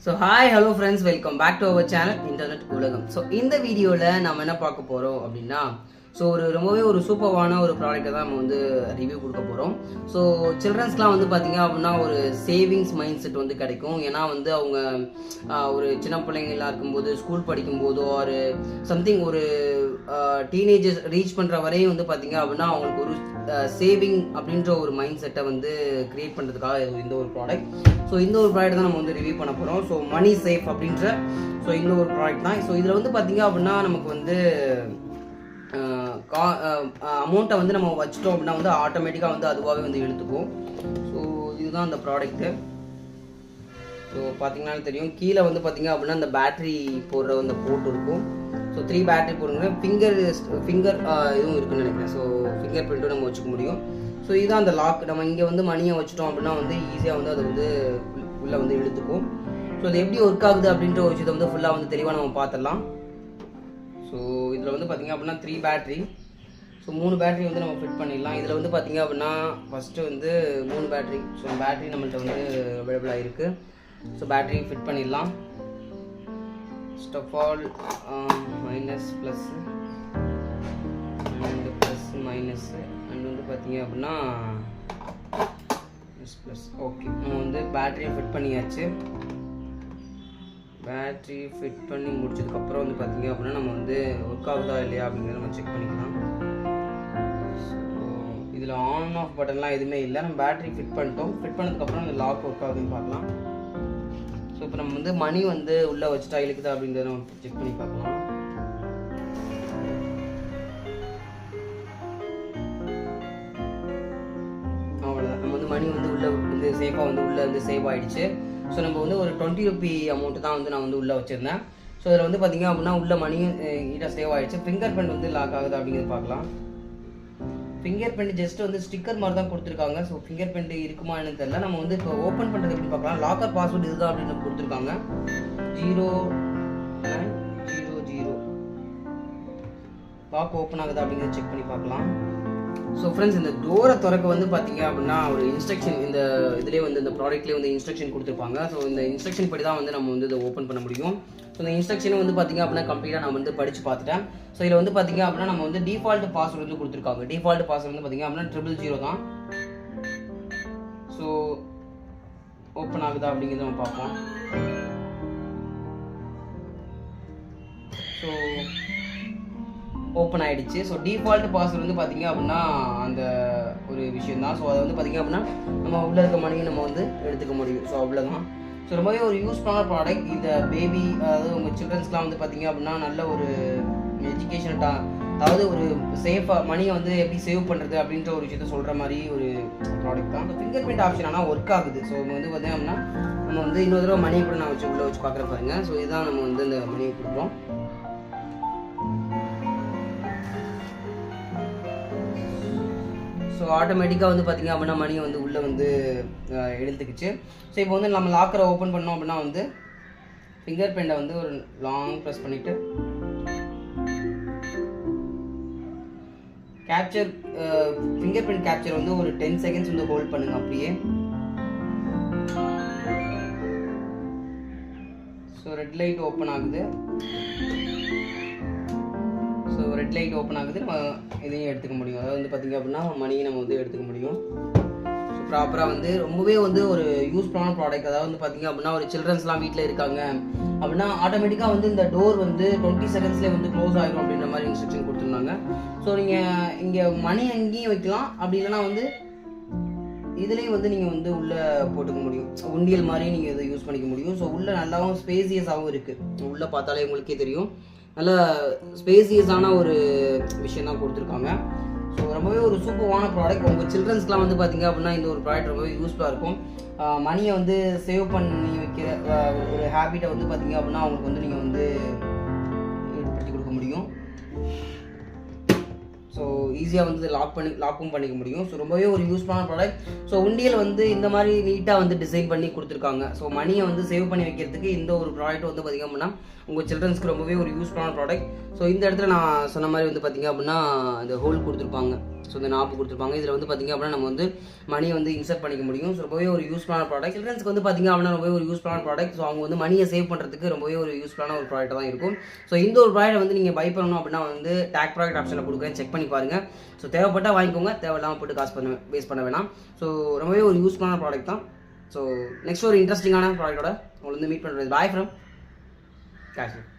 So hi, hello friends, welcome back to our channel Internet Ulagam. So இந்த வீடியோல நாம என்ன பார்க்க போறோம் அப்படின்னா ரொம்பவே ஒரு சூப்பரான ஒரு ப்ராடக்ட்டை தான் நம்ம வந்து ரிவ்யூ கொடுக்க போகிறோம். ஸோ சில்ட்ரன்ஸ்லாம் வந்து பார்த்தீங்க அப்படின்னா ஒரு சேவிங்ஸ் மைண்ட் செட் வந்து கிடைக்கும். ஏன்னா வந்து அவங்க ஒரு சின்ன பிள்ளைங்களாக இருக்கும்போது ஸ்கூல் படிக்கும்போதோ ஒரு சம்திங் ஒரு டீனேஜர்ஸ் ரீச் பண்ணுற வரையும் வந்து பார்த்தீங்க அப்படின்னா அவங்களுக்கு ஒரு சேவிங் அப்படின்ற ஒரு மைண்ட் செட்டை வந்து கிரியேட் பண்ணுறதுக்காக இந்த ஒரு ப்ராடக்ட். ஸோ இந்த ஒரு ப்ராடக்ட் தான் நம்ம வந்து ரிவ்யூ பண்ண போகிறோம். ஸோ மணி சேஃப் அப்படின்ற இந்த ஒரு ப்ராடக்ட் தான். ஸோ இதில் வந்து பார்த்தீங்க அப்படின்னா நமக்கு வந்து அமௌண்ட்டை வந்து நம்ம வச்சிட்டோம் அப்படின்னா வந்து ஆட்டோமேட்டிக்காக வந்து அதுவாகவே வந்து எடுத்துக்கும். ஸோ இதுதான் அந்த ப்ராடக்ட்டு. ஸோ பார்த்தீங்கன்னா தெரியும், கீழே வந்து பார்த்தீங்க அப்படின்னா அந்த பேட்ரி போடுற அந்த போர்ட் இருக்கும். ஸோ 3 பேட்டரி போடுங்க, ஃபிங்கர் இதுவும் இருக்குன்னு நினைக்கிறேன். ஸோ ஃபிங்கர் பிரிண்ட்டும் நம்ம வச்சுக்க முடியும். ஸோ இதுதான் அந்த லாக். நம்ம இங்கே வந்து மணியை வச்சுட்டோம் அப்படின்னா வந்து ஈஸியாக வந்து அது வந்து உள்ளே வந்து இழுத்துக்கும். ஸோ அது எப்படி ஒர்க் ஆகுது அப்படின்ற ஒரு விஷயத்தை வந்து ஃபுல்லாக வந்து தெளிவாக நம்ம பார்த்துடலாம். ஸோ இதில் வந்து பார்த்திங்க அப்படின்னா 3 பேட்ரி. ஸோ 3 பேட்ரி வந்து நம்ம ஃபிட் பண்ணிடலாம். இதில் வந்து பார்த்திங்க அப்படின்னா ஃபஸ்ட்டு வந்து 3 பேட்ரி. ஸோ பேட்ரி நம்மள்கிட்ட வந்து அவைலபிளாக இருக்குது. ஸோ பேட்ரி ஃபிட் பண்ணிடலாம். First of all minus plus and plus minus and வந்து பார்த்திங்க அப்படின்னா ப்ளஸ். ஓகே, நம்ம வந்து பேட்ரியை ஃபிட் பண்ணியாச்சு. பேட்ரி ஃபிட் பண்ணி முடிச்சதுக்கப்புறம் வந்து பார்த்திங்க அப்படின்னா நம்ம வந்து ஒர்க் ஆகுதா இல்லையா அப்படிங்கிறத நம்ம செக் பண்ணிக்கலாம். ஸோ இதில் ஆன் ஆஃப் பட்டன்லாம் எதுவுமே இல்லை. நம்ம பேட்ரி ஃபிட் பண்ணிட்டோம். ஃபிட் பண்ணதுக்கப்புறம் அந்த லாக் ஒர்க் ஆகுதுன்னு பார்க்கலாம். ஸோ இப்போ நம்ம வந்து மணி வந்து உள்ளே வச்சுட்டா இழுக்குதா அப்படிங்கிறத நம்ம செக் பண்ணி பார்க்கலாம். அவ்வளோதான், நம்ம வந்து மணி வந்து உள்ளே வந்து சேஃபாக வந்து உள்ளே வந்து சேவ் ஆகிடுச்சு. ஸோ நம்ம வந்து ஒரு 20 ரூபி அமௌண்ட்டு தான் வந்து நான் வந்து உள்ளே வச்சுருந்தேன். ஸோ இதில் வந்து பார்த்திங்க அப்படின்னா உள்ள மணியும் நீட்டாக சேவ் ஆகிடுச்சு. ஃபிங்கர் பிரிண்ட் வந்து லாக் ஆகுது அப்படிங்கிறது பார்க்கலாம். ஃபிங்கர் பிரிண்ட் ஜஸ்ட் வந்து ஸ்டிக்கர் மாதிரி தான் கொடுத்துருக்காங்க. ஸோ ஃபிங்கர் பிரிண்ட் இருக்குமா என்னன்னு தெரியல. நம்ம வந்து இப்போ ஓப்பன் பண்ணுறது எப்படி பார்க்கலாம். லாக்கர் பாஸ்வேர்டு இதுதான் அப்படின்னு கொடுத்துருக்காங்க. 0900 லாக் ஓப்பன் ஆகுது அப்படிங்கிறத செக் பண்ணி பார்க்கலாம். ஸோ ஃப்ரெண்ட்ஸ், இந்த டோரை திறக்க வந்து பார்த்தீங்க அப்படின்னா ஒரு இன்ஸ்ட்ரக்ஷன் இந்த இதிலே வந்து இந்த ப்ராடக்ட்லேயே வந்து இன்ஸ்ட்ரக்ஷன் கொடுத்துருப்பாங்க. ஸோ இந்த இன்ஸ்ட்ரக்ஷன் படி தான் வந்து நம்ம வந்து இதை ஓப்பன் பண்ண முடியும். ஸோ இந்த இன்ஸ்ட்ரக்ஷனை வந்து பார்த்தீங்க அப்படின்னா கம்ப்ளீட்டாக நான் வந்து படித்து பார்த்துட்டேன். ஸோ இதில் வந்து பார்த்தீங்க அப்படின்னா நம்ம வந்து டிஃபால்ட் பாஸ்வேர்டு வந்து கொடுத்துருக்காங்க. டிஃபால்ட் பாஸ்வேர்டு வந்து பார்த்தீங்க அப்படின்னா 000 தான். ஸோ ஓப்பன் ஆகுதா அப்படிங்கிறத நம்ம பார்ப்போம். ஸோ ஓப்பன் ஆகிடுச்சு. ஸோ டிஃபால்ட் பாஸ்வேர்டு வந்து பார்த்திங்க அப்படின்னா அந்த ஒரு விஷயம் தான். ஸோ அதை வந்து பார்த்திங்க அப்படின்னா நம்ம உள்ளே இருக்க மணியை நம்ம வந்து எடுத்துக்க முடியும். ஸோ அவ்வளோதான். ஸோ ரொம்பவே ஒரு யூஸ்ஃபுல்லான ப்ராடக்ட். இந்த பேபி அதாவது உங்கள் சில்ட்ரன்ஸ்லாம் வந்து பார்த்திங்க அப்படின்னா நல்ல ஒரு எஜுகேஷன் அதாவது ஒரு சேஃபாக மணியை வந்து எப்படி சேவ் பண்ணுறது அப்படின்ற ஒரு விஷயத்த சொல்கிற மாதிரி ஒரு ப்ராடக்ட் தான். அந்த ஃபிங்கர் பிரிண்ட் ஆப்ஷன் ஆனால் ஒர்க் ஆகுது. ஸோ வந்து பார்த்திங்க அப்படின்னா நம்ம வந்து இன்னொரு தடவை மணியை கூட நான் வச்சு உள்ளே வச்சு பார்க்குற பாருங்க. ஸோ இதுதான் நம்ம வந்து இந்த மணியை கொடுக்குறோம். ஸோ ஆட்டோமேட்டிக்காக வந்து பார்த்திங்க அப்படின்னா மணி வந்து உள்ளே வந்து எடுத்துக்கிச்சு. ஸோ இப்போ வந்து நம்ம லாக்கரை ஓப்பன் பண்ணோம் அப்படின்னா வந்து ஃபிங்கர் பிரிண்டை வந்து ஒரு லாங் ப்ரெஸ் பண்ணிவிட்டு கேப்சர் ஃபிங்கர் பிரிண்ட் கேப்சர் வந்து ஒரு 10 செகண்ட்ஸ் வந்து ஹோல்ட் பண்ணுங்க அப்படியே. ஸோ ரெட் லைட் ஓப்பன் ஆகுது. ஸோ ரெட் லைட் ஓப்பன் ஆகுது. நம்ம இதையும் எடுத்துக்க முடியும். அதாவது வந்து பார்த்திங்க அப்படின்னா மணியை நம்ம வந்து எடுத்துக்க முடியும். ஸோ ப்ராப்பராக வந்து ரொம்பவே வந்து ஒரு யூஸ்ஃபுல்லான ப்ராடக்ட். அதாவது வந்து பார்த்திங்க அப்படின்னா ஒரு சில்ட்ரன்ஸ்லாம் வீட்டில் இருக்காங்க அப்படின்னா ஆட்டோமேட்டிக்காக வந்து இந்த டோர் வந்து 20 செகண்ட்ஸ்லேயே வந்து க்ளோஸ் ஆகிடும் அப்படின்ற மாதிரி இன்ஸ்ட்ரக்ஷன் கொடுத்துருந்தாங்க. ஸோ நீங்கள் இங்கே மணி அங்கேயும் வைக்கலாம், அப்படி இல்லைனா வந்து இதுலேயும் வந்து நீங்கள் வந்து உள்ளே போட்டுக்க முடியும். உண்டியல் மாதிரி நீங்கள் இதை யூஸ் பண்ணிக்க முடியும். ஸோ உள்ளே நல்லாவும் ஸ்பேசியஸாகவும் இருக்குது. உள்ளே பார்த்தாலே உங்களுக்கே தெரியும், நல்ல ஸ்பேசியஸான ஒரு விஷயம் தான் கொடுத்துருக்காங்க. ஸோ ரொம்பவே ஒரு சூப்பரான ப்ராடக்ட். உங்கள் சில்ட்ரன்ஸ்க்குலாம் வந்து பார்த்திங்க அப்படின்னா இந்த ஒரு ப்ராடக்ட் ரொம்பவே யூஸ்ஃபுல்லாக இருக்கும். மணியை வந்து சேவ் பண்ணி வைக்கிற ஒரு ஹேபிட்டை வந்து பார்த்திங்க அப்படின்னா அவங்களுக்கு வந்து நீங்கள் வந்து ஏற்படுத்தி கொடுக்க முடியும். ஸோ ஈஸியாக வந்து லாக்கும் பண்ணிக்க முடியும். ஸோ ரொம்பவே ஒரு யூஸ்ஃபுல்லான ப்ராடக்ட். ஸோ உண்டியல் வந்து இந்த மாதிரி நீட்டாக வந்து டிசைன் பண்ணி கொடுத்துருக்காங்க. ஸோ மணியை வந்து சேவ் பண்ணி வைக்கிறதுக்கு இந்த ஒரு ப்ராடக்ட் வந்து பார்த்திங்க அப்படின்னா உங்கள் சில்ட்ரன்ஸ்க்கு ரொம்பவே ஒரு யூஸ்ஃபுல்லான ப்ராடக்ட். ஸோ இந்த இடத்துல நான் சொன்ன மாதிரி வந்து பார்த்திங்க அப்படின்னா இந்த ஹோல் கொடுத்துருப்பாங்க. ஸோ இந்த நாப்பு கொடுத்துருப்பாங்க. இதில் வந்து பார்த்திங்க அப்படின்னா நம்ம வந்து மணியை வந்து இன்சர்ட் பண்ணிக்க முடியும். ஸோ ரொம்பவே ஒரு யூஸ்ஃபுல்லான ப்ராடக்ட். சில்ட்ரன்ஸ்க்கு வந்து பார்த்திங்க அப்படின்னா ரொம்பவே ஒரு யூஸ்ஃபுல்லான ப்ராடக்ட். ஸோ அவங்க வந்து மணியை சேவ் பண்ணுறதுக்கு ரொம்பவே ஒரு யூஸ்ஃபுல்லான ஒரு ப்ராடக்ட் தான் இருக்கும். ஸோ இந்த ஒரு ப்ராடக்ட் வந்து நீங்கள் பை பண்ணணும் அப்படின்னா வந்து டேக் ப்ராடக்ட் ஆப்ஷனில் கொடுக்குறேன், செக் பண்ணி பாருங்கள். ஸோ தேவைப்பட்டால் வாங்கிக்கோங்க, தேவையில்லாமல் போட்டு காசு வேஸ்ட் பண்ண வேணாம். ஸோ ரொம்பவே ஒரு யூஸ்ஃபுல்லான ப்ராடக்ட் தான். ஸோ நெக்ஸ்ட் ஒரு இன்ட்ரெஸ்டிங்கான ப்ராடக்ட்டோட உங்களை வந்து மீட் பண்ணுறது. Bye from Kashmir.